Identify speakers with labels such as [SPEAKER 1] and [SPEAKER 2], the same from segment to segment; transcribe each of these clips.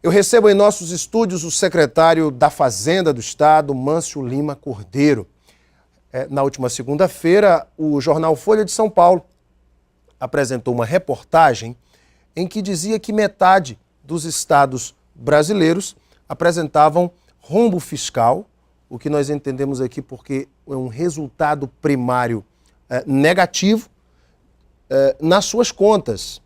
[SPEAKER 1] Eu recebo em nossos estúdios o secretário da Fazenda do Estado, Mâncio Lima Cordeiro. Na última segunda-feira, o jornal Folha de São Paulo apresentou uma reportagem em que dizia que metade dos estados brasileiros apresentavam rombo fiscal, o que nós entendemos aqui porque é um resultado primário negativo nas suas contas.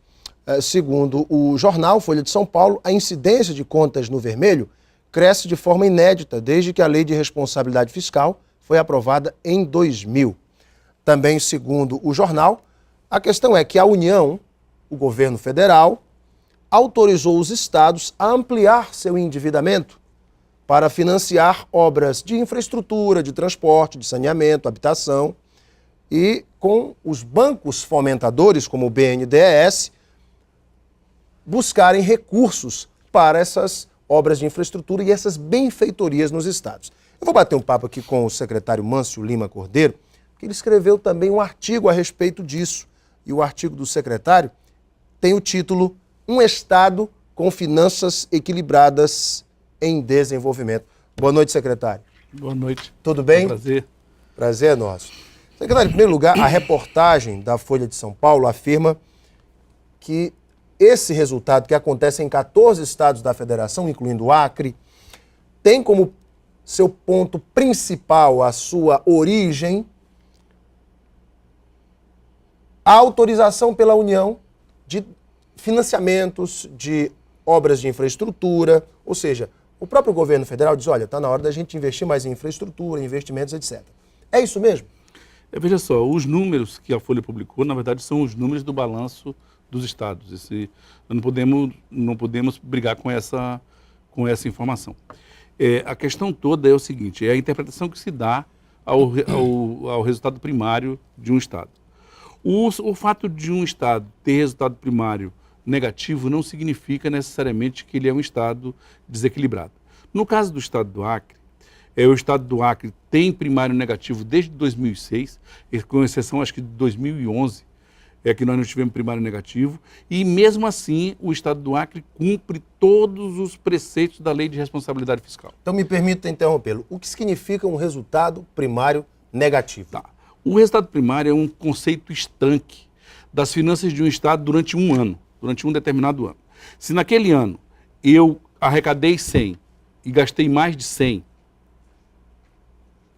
[SPEAKER 1] Segundo o jornal Folha de São Paulo, a incidência de contas no vermelho cresce de forma inédita desde que a Lei de Responsabilidade Fiscal foi aprovada em 2000. Também, segundo o jornal, a questão é que a União, o governo federal, autorizou os estados a ampliar seu endividamento para financiar obras de infraestrutura, de transporte, de saneamento, habitação, e com os bancos fomentadores, como o BNDES, buscarem recursos para essas obras de infraestrutura e essas benfeitorias nos estados. Eu vou bater um papo aqui com o secretário Mâncio Lima Cordeiro, que ele escreveu também um artigo a respeito disso. E o artigo do secretário tem o título Um Estado com Finanças Equilibradas em Desenvolvimento. Boa noite, secretário.
[SPEAKER 2] Boa noite.
[SPEAKER 1] Tudo bem?
[SPEAKER 2] Um prazer.
[SPEAKER 1] Prazer é nosso. Secretário, em primeiro lugar, a reportagem da Folha de São Paulo afirma que esse resultado, que acontece em 14 estados da federação, incluindo o Acre, tem como seu ponto principal, a sua origem, a autorização pela União de financiamentos de obras de infraestrutura, ou seja, o próprio governo federal diz, olha, está na hora da gente investir mais em infraestrutura, investimentos, etc. É isso mesmo?
[SPEAKER 2] Veja só, os números que a Folha publicou, na verdade, são os números do balanço dos estados. Nós não podemos brigar com essa informação. A questão toda é o seguinte, é a interpretação que se dá ao resultado primário de um estado. O fato de um estado ter resultado primário negativo não significa necessariamente que ele é um estado desequilibrado. No caso do estado do Acre, o estado do Acre tem primário negativo desde 2006, com exceção acho que de 2011, que nós não tivemos primário negativo, e mesmo assim o estado do Acre cumpre todos os preceitos da Lei de Responsabilidade Fiscal.
[SPEAKER 1] Então me permita interrompê-lo. O que significa um resultado primário negativo?
[SPEAKER 2] Tá. O resultado primário é um conceito estanque das finanças de um estado durante um ano, durante um determinado ano. Se naquele ano eu arrecadei 100 e gastei mais de 100,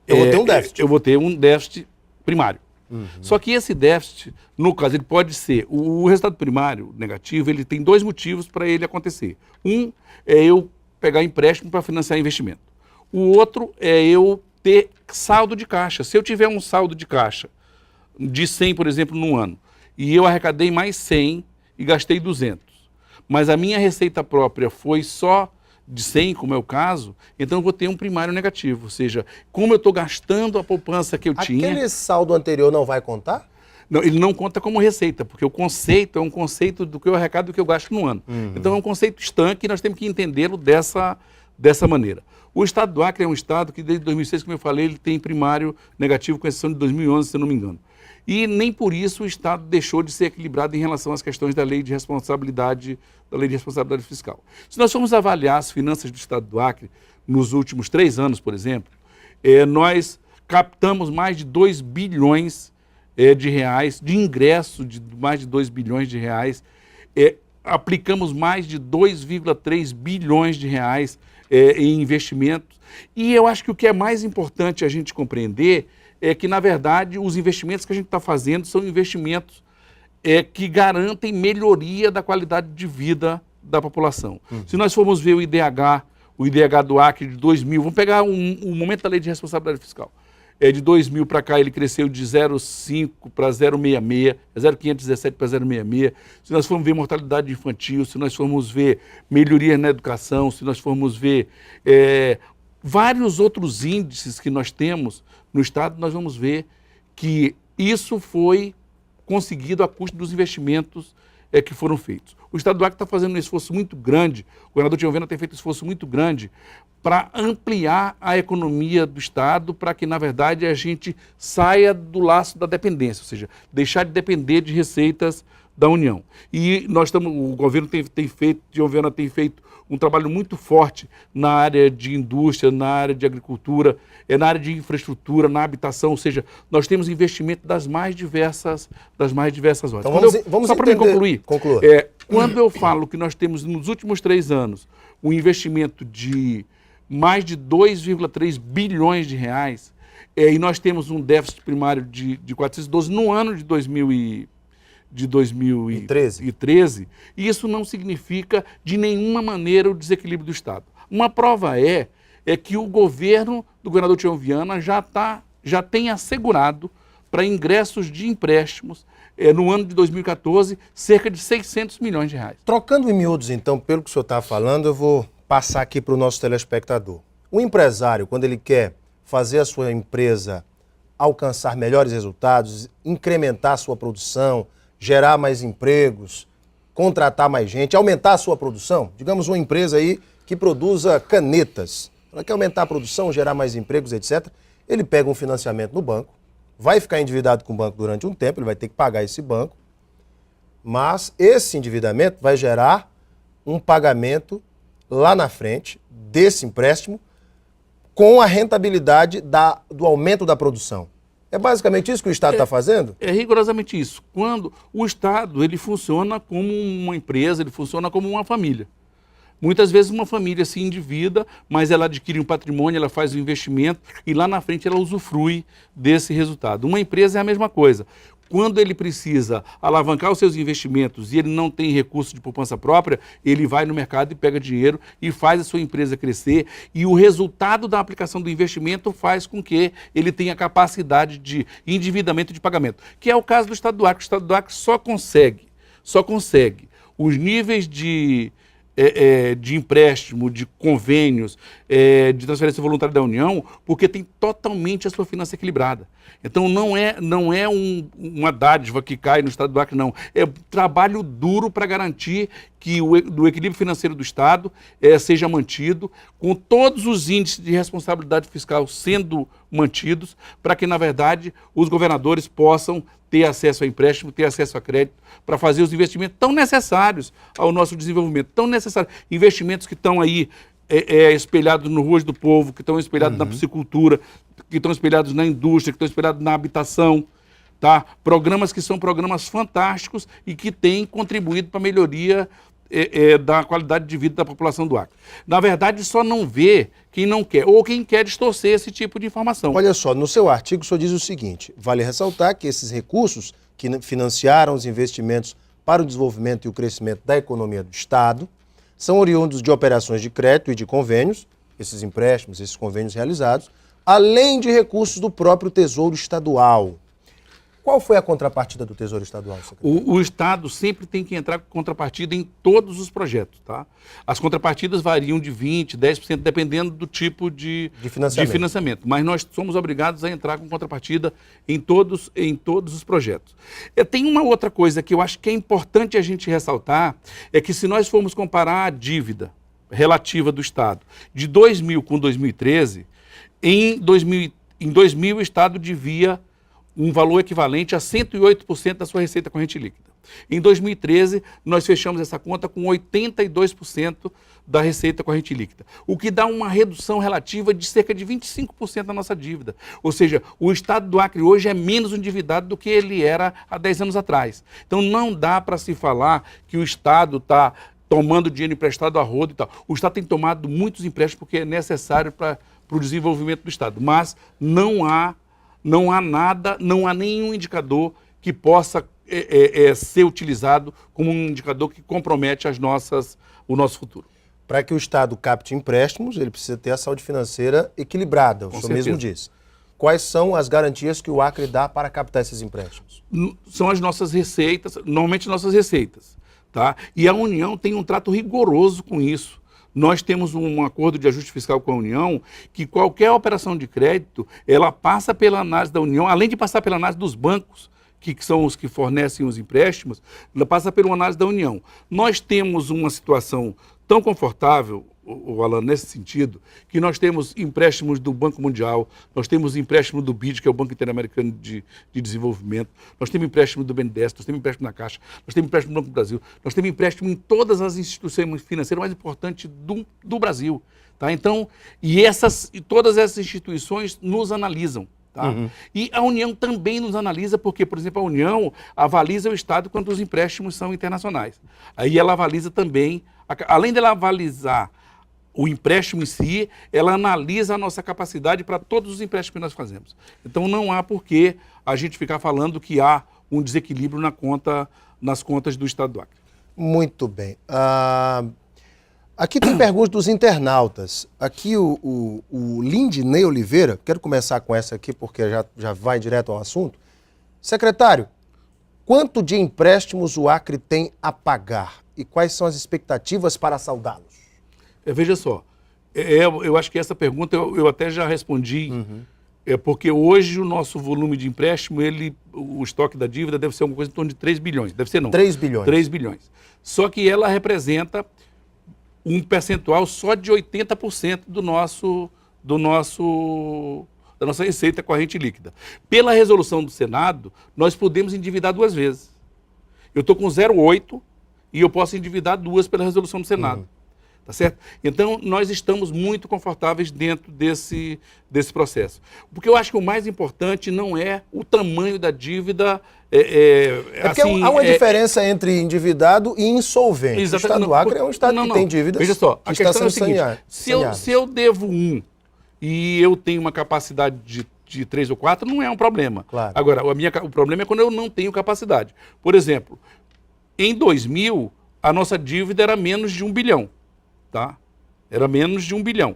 [SPEAKER 1] eu vou ter um déficit.
[SPEAKER 2] Eu vou ter um déficit primário. Uhum. Só que esse déficit, no caso, ele pode ser... O resultado primário negativo, ele tem dois motivos para ele acontecer. Um é eu pegar empréstimo para financiar investimento. O outro é eu ter saldo de caixa. Se eu tiver um saldo de caixa de 100, por exemplo, num ano, e eu arrecadei mais 100 e gastei 200, mas a minha receita própria foi só de 100, como é o caso, então eu vou ter um primário negativo. Ou seja, como eu estou gastando a poupança que eu tinha...
[SPEAKER 1] Aquele saldo anterior não vai contar?
[SPEAKER 2] Não, ele não conta como receita, porque o conceito é um conceito do que eu arrecado e do que eu gasto no ano. Uhum. Então é um conceito estanque e nós temos que entendê-lo dessa maneira. O estado do Acre é um estado que desde 2006, como eu falei, ele tem primário negativo, com exceção de 2011, se eu não me engano. E nem por isso o estado deixou de ser equilibrado em relação às questões da Lei de Responsabilidade Fiscal. Se nós formos avaliar as finanças do estado do Acre nos últimos 3 anos, por exemplo, nós captamos mais de 2 bilhões de reais, de ingresso de mais de 2 bilhões de reais, aplicamos mais de 2,3 bilhões de reais em investimentos. E eu acho que o que é mais importante a gente compreender é que, na verdade, os investimentos que a gente está fazendo são investimentos que garantem melhoria da qualidade de vida da população. Uhum. Se nós formos ver o IDH do Acre de 2000, vamos pegar o momento da Lei de Responsabilidade Fiscal. De 2000 para cá ele cresceu de 0,5 para 0,66, 0,517 para 0,66. Se nós formos ver mortalidade infantil, se nós formos ver melhoria na educação, se nós formos ver vários outros índices que nós temos no estado, nós vamos ver que isso foi conseguido a custo dos investimentos que foram feitos. O estado do Acre está fazendo um esforço muito grande, o governador Tiovena tem feito um esforço muito grande para ampliar a economia do estado, para que, na verdade, a gente saia do laço da dependência, ou seja, deixar de depender de receitas da União. E o governo tem feito um trabalho muito forte na área de indústria, na área de agricultura, na área de infraestrutura, na habitação, ou seja, nós temos investimento das mais diversas ordens.
[SPEAKER 1] Então vamos
[SPEAKER 2] só para me concluir,
[SPEAKER 1] conclua.
[SPEAKER 2] quando eu falo que nós temos nos últimos 3 anos um investimento de mais de 2,3 bilhões de reais, e nós temos um déficit primário de 412 no ano de 2013, e isso não significa de nenhuma maneira o desequilíbrio do Estado. Uma prova é que o governo do governador Tião Viana já tem assegurado para ingressos de empréstimos no ano de 2014 cerca de 600 milhões de reais.
[SPEAKER 1] Trocando em miúdos, então, pelo que o senhor está falando, eu vou passar aqui para o nosso telespectador. O empresário, quando ele quer fazer a sua empresa alcançar melhores resultados, incrementar a sua produção, gerar mais empregos, contratar mais gente, aumentar a sua produção, digamos uma empresa aí que produza canetas, ela quer aumentar a produção, gerar mais empregos, etc., ele pega um financiamento no banco, vai ficar endividado com o banco durante um tempo, ele vai ter que pagar esse banco, mas esse endividamento vai gerar um pagamento lá na frente desse empréstimo com a rentabilidade do aumento da produção. É basicamente isso que o Estado está fazendo?
[SPEAKER 2] É rigorosamente isso. Quando o Estado ele funciona como uma empresa, ele funciona como uma família. Muitas vezes uma família se endivida, mas ela adquire um patrimônio, ela faz um investimento e lá na frente ela usufrui desse resultado. Uma empresa é a mesma coisa. Quando ele precisa alavancar os seus investimentos e ele não tem recurso de poupança própria, ele vai no mercado e pega dinheiro e faz a sua empresa crescer. E o resultado da aplicação do investimento faz com que ele tenha capacidade de endividamento e de pagamento. Que é o caso do Estado do Acre. O Estado do Acre só consegue os níveis de empréstimo, de convênios, de transferência voluntária da União, porque tem totalmente a sua finança equilibrada. Então não é uma dádiva que cai no Estado do Acre, não. É trabalho duro para garantir que o equilíbrio financeiro do Estado seja mantido, com todos os índices de responsabilidade fiscal sendo mantidos, para que, na verdade, os governadores possam ter acesso a empréstimo, ter acesso a crédito, para fazer os investimentos tão necessários ao nosso desenvolvimento, tão necessários. Investimentos que estão aí espelhados no Ruas do Povo, que estão espelhados na piscicultura, que estão espelhados na indústria, que estão espelhados na habitação, tá? Programas que são programas fantásticos e que têm contribuído para a melhoria da qualidade de vida da população do Acre. Na verdade, só não vê quem não quer, ou quem quer distorcer esse tipo de informação.
[SPEAKER 1] Olha só, no seu artigo o senhor diz o seguinte: vale ressaltar que esses recursos que financiaram os investimentos para o desenvolvimento e o crescimento da economia do Estado são oriundos de operações de crédito e de convênios, esses empréstimos, esses convênios realizados, além de recursos do próprio Tesouro Estadual. Qual foi a contrapartida do Tesouro Estadual, secretário?
[SPEAKER 2] O Estado sempre tem que entrar com contrapartida em todos os projetos, tá? As contrapartidas variam de 20%, 10%, dependendo do tipo de financiamento. Mas nós somos obrigados a entrar com contrapartida em todos os projetos. Tem uma outra coisa que eu acho que é importante a gente ressaltar, é que se nós formos comparar a dívida relativa do Estado de 2000 com 2013, em 2000 o Estado devia um valor equivalente a 108% da sua receita corrente líquida. Em 2013, nós fechamos essa conta com 82% da receita corrente líquida, o que dá uma redução relativa de cerca de 25% da nossa dívida. Ou seja, o Estado do Acre hoje é menos endividado do que ele era há 10 anos atrás. Então não dá para se falar que o Estado está tomando dinheiro emprestado a rodo e tal. O Estado tem tomado muitos empréstimos porque é necessário para o desenvolvimento do Estado, mas não há nada, não há nenhum indicador que possa ser utilizado como um indicador que compromete o nosso futuro.
[SPEAKER 1] Para que o Estado capte empréstimos, ele precisa ter a saúde financeira equilibrada, o senhor mesmo disse. Quais são as garantias que o Acre dá para captar esses empréstimos?
[SPEAKER 2] São as nossas receitas, normalmente nossas receitas, tá? E a União tem um trato rigoroso com isso. Nós temos um acordo de ajuste fiscal com a União que qualquer operação de crédito, ela passa pela análise da União, além de passar pela análise dos bancos, que são os que fornecem os empréstimos, ela passa pela análise da União. Nós temos uma situação tão confortável, o Alan, nesse sentido, que nós temos empréstimos do Banco Mundial, nós temos empréstimo do BID, que é o Banco Interamericano de Desenvolvimento, nós temos empréstimo do BNDES, nós temos empréstimo na Caixa, nós temos empréstimo do Banco do Brasil, nós temos empréstimo em todas as instituições financeiras mais importantes do Brasil. Tá? Então, e todas essas instituições nos analisam. Tá? E a União também nos analisa, porque, por exemplo, a União avaliza o Estado quando os empréstimos são internacionais. Aí ela avaliza também, além dela avalizar o empréstimo em si, ela analisa a nossa capacidade para todos os empréstimos que nós fazemos. Então não há por que a gente ficar falando que há um desequilíbrio nas contas do Estado do Acre.
[SPEAKER 1] Muito bem. Aqui tem perguntas dos internautas. Aqui o Lindney Oliveira, quero começar com essa aqui porque já vai direto ao assunto. Secretário, quanto de empréstimos o Acre tem a pagar e quais são as expectativas para saldá-los?
[SPEAKER 2] Veja só, eu acho que essa pergunta eu até já respondi, porque hoje o nosso volume de empréstimo, o estoque da dívida deve ser alguma coisa em torno de 3 bilhões, deve ser não.
[SPEAKER 1] 3 bilhões.
[SPEAKER 2] 3 bilhões. Só que ela representa um percentual só de 80% da nossa receita corrente líquida. Pela resolução do Senado, nós podemos endividar 2 vezes. Eu estou com 0,8 e eu posso endividar 2 pela resolução do Senado. Tá certo? Então, nós estamos muito confortáveis dentro desse processo. Porque eu acho que o mais importante não é o tamanho da dívida.
[SPEAKER 1] Porque assim, há uma diferença entre endividado e insolvente.
[SPEAKER 2] Exatamente.
[SPEAKER 1] O Estado do Acre é um Estado que tem dívidas.
[SPEAKER 2] Veja só, a
[SPEAKER 1] que
[SPEAKER 2] questão
[SPEAKER 1] está
[SPEAKER 2] é
[SPEAKER 1] sendo
[SPEAKER 2] a seguinte, se eu devo 1 e eu tenho uma capacidade de 3 ou 4, não é um problema.
[SPEAKER 1] Claro.
[SPEAKER 2] Agora, o problema é quando eu não tenho capacidade. Por exemplo, em 2000, a nossa dívida era menos de 1 bilhão. Tá? Era menos de 1 bilhão.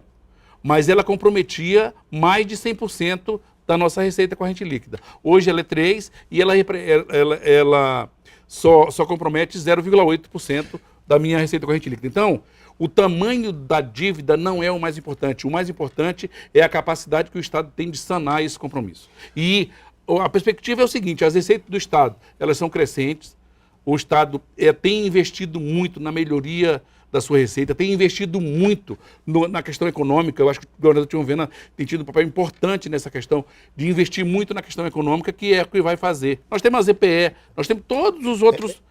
[SPEAKER 2] Mas ela comprometia mais de 100% da nossa receita corrente líquida. Hoje ela é 3% e ela só compromete 0,8% da minha receita corrente líquida. Então, o tamanho da dívida não é o mais importante. O mais importante é a capacidade que o Estado tem de sanar esse compromisso. E a perspectiva é o seguinte, as receitas do Estado, elas são crescentes, o Estado tem investido muito na melhoria da sua receita, tem investido muito na questão econômica. Eu acho que o governador Tião Viana tem tido um papel importante nessa questão de investir muito na questão econômica, que é o que vai fazer. Nós temos a ZPE, nós temos todos os outros...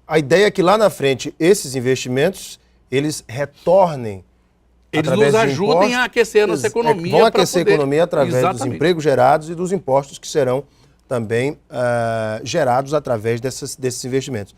[SPEAKER 1] A ideia é que lá na frente, esses investimentos, eles retornem.
[SPEAKER 2] Eles nos ajudem a aquecer a nossa economia.
[SPEAKER 1] Vão aquecer a economia através dos empregos gerados e dos impostos que serão também gerados através desses investimentos.